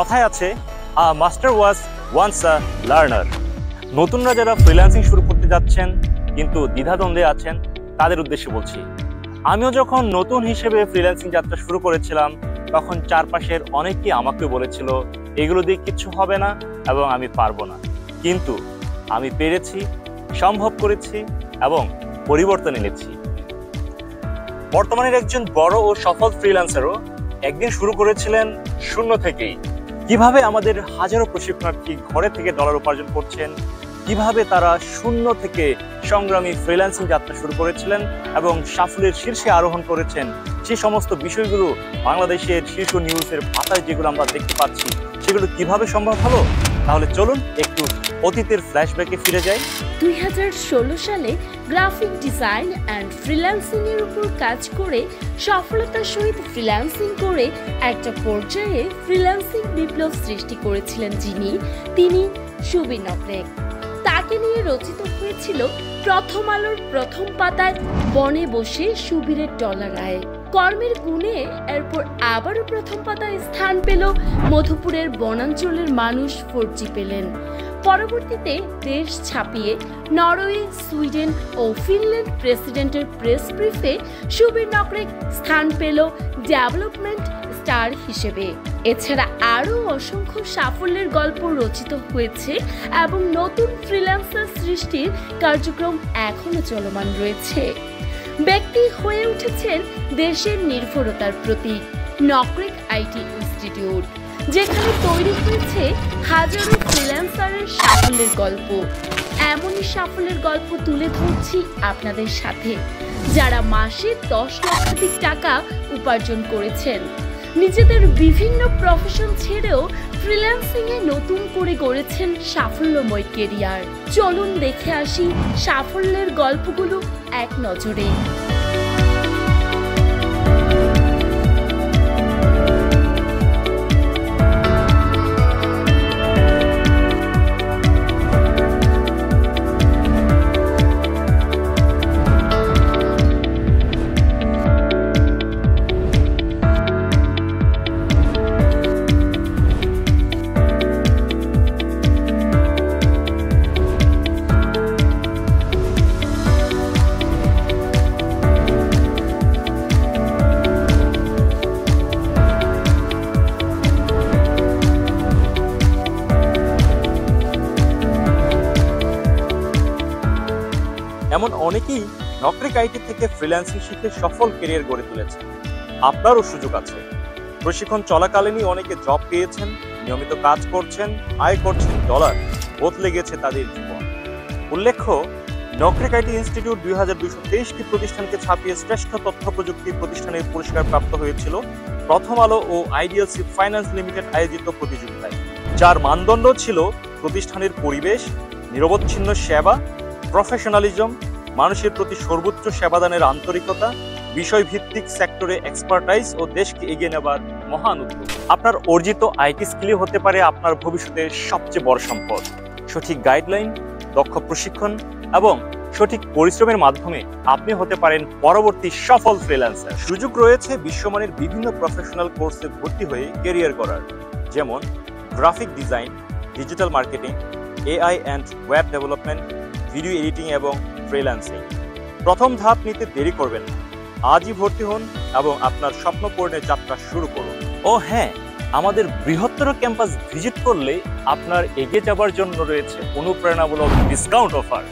কথায় আছে a master was once a learner. নতুনরা যারা ফ্রিল্যান্সিং শুরু করতে যাচ্ছেন কিন্তু দ্বিধাদ্বন্দ্বে আছেন তাদের উদ্দেশ্যে বলছি, আমিও যখন নতুন হিসেবে ফ্রিল্যান্সিং যাত্রা শুরু করেছিলাম তখন চারপাশের অনেকেই আমাকে বলেছিল এগুলো দিয়ে কিচ্ছু হবে না এবং আমি পারবো না, কিন্তু আমি পেরেছি, সম্ভব করেছি এবং পরিবর্তন এনেছি। বর্তমানের একজন বড় ও সফল ফ্রিল্যান্সারও একদিন শুরু করেছিলেন শূন্য থেকেই। কিভাবে আমাদের হাজারো প্রশিক্ষণার্থী ঘরে থেকে ডলার উপার্জন করছেন, কিভাবে তারা শূন্য থেকে সংগ্রামী ফ্রিল্যান্সিং যাত্রা শুরু করেছিলেন এবং সাফল্যের শীর্ষে আরোহণ করেছেন, সেই সমস্ত বিষয়গুলো বাংলাদেশের শীর্ষ নিউজের পাতায় যেগুলো আমরা দেখতে পাচ্ছি সেগুলো কিভাবে সম্ভব হলো। তাহলে চলুন একটু অতীতের ফ্ল্যাশব্যাকে ফিরে যাই। 2016 সালে গ্রাফিক ডিজাইন অ্যান্ড ফ্রিল্যান্সিং এর উপর কাজ করে সফলতার সহিত ফ্রিল্যান্সিং করে একটা পর্যায়ে ফ্রিল্যান্সিং বিপ্লব সৃষ্টি করেছিলেন তিনি সুবীর নকরেক। তাকে নিয়ে রচিত হয়েছিল প্রথম আলোর প্রথম পাতায় বনে বসে সুবীরের ডলার আয়। কর্মের গুণে এরপর আবারও প্রথম পাতায় স্থান পেল মধুপুরের বনাঞ্চলের মানুষ 4G পেলেন। পরবর্তীতে দেশ ছাপিয়ে নরওয়ে, সুইডেন ও ফিনল্যান্ড প্রেসিডেন্টের প্রেস ব্রিফে সুবীর নকরেক স্থান পেল ডেভেলপমেন্ট স্টার হিসেবে। এছাড়া আরও অসংখ্য সাফল্যের গল্প রচিত হয়েছে এবং নতুন ফ্রিল্যান্সার সৃষ্টির কার্যক্রম এখনো চলমান রয়েছে। ব্যক্তি হয়ে উঠেছেন দেশের নির্ভরতার প্রতীক নকরেক আইটি ইনস্টিটিউট, যেখানে তৈরি হয়েছে হাজারো ফ্রিল্যান্সারের সাফল্যের গল্প। এমনই সাফল্যের গল্প তুলে ধরছি আপনাদের সাথে, যারা মাসে 10 লক্ষাধিক টাকা উপার্জন করেছেন, নিজেদের বিভিন্ন প্রফেশন ছেড়েও ফ্রিল্যান্সিং এ নতুন করে গড়েছেন সাফল্যময় কেরিয়ার। চলুন দেখে আসি সাফল্যের গল্পগুলো এক নজরে। এমন অনেকেই নকরেক আইটি থেকে ফ্রিল্যান্সিং শিখে সফল ক্যারিয়ার গড়ে তুলেছেন। আপনারও সুযোগ আছে। প্রশিক্ষণ চলাকালীনই অনেকে জব পেয়েছেন, নিয়মিত কাজ করছেন, আয় করছেন ডলার, বদলে গেছে তাদের জীবন। উল্লেখ্য, নকরেক আইটি ইনস্টিটিউট 2223টি প্রতিষ্ঠানকে ছাপিয়ে শ্রেষ্ঠ তথ্য প্রযুক্তি প্রতিষ্ঠানের পুরস্কার প্রাপ্ত হয়েছিল প্রথম আলো ও আইডিএলসি ফাইন্যান্স লিমিটেড আয়োজিত প্রতিযোগিতায়, যার মানদণ্ড ছিল প্রতিষ্ঠানের পরিবেশ, নিরবচ্ছিন্ন সেবা, প্রফেশনালিজম, মানুষের প্রতি সর্বোচ্চ সেবাদানের আন্তরিকতা, বিষয়ভিত্তিক সেক্টরে এক্সপার্টাইজ ও দেশকে এগিয়ে নেবার মহান উদ্যোগ। আপনার অর্জিত আইটি স্কিলই হতে পারে আপনার ভবিষ্যতের সবচেয়ে বড় সম্পদ। সঠিক গাইডলাইন, দক্ষ প্রশিক্ষণ এবং সঠিক পরিশ্রমের মাধ্যমে আপনি হতে পারেন পরবর্তী সফল ফ্রিল্যান্সার। সুযোগ রয়েছে বিশ্বমানের বিভিন্ন প্রফেশনাল কোর্সে ভর্তি হয়ে ক্যারিয়ার করার, যেমন graphic design, digital marketing, AI and web development, video editing এবং ফ্রিল্যান্সিং। প্রথম ধাপ নিতে দেরি করবেন না, আজই ভর্তি হন এবং আপনার স্বপ্ন পূরণের যাত্রা শুরু করুন। ও হ্যাঁ, আমাদের বৃহত্তর ক্যাম্পাস ভিজিট করলে আপনার এগিয়ে যাবার জন্য রয়েছে অনুপ্রেরণামূলক ডিসকাউন্ট অফার।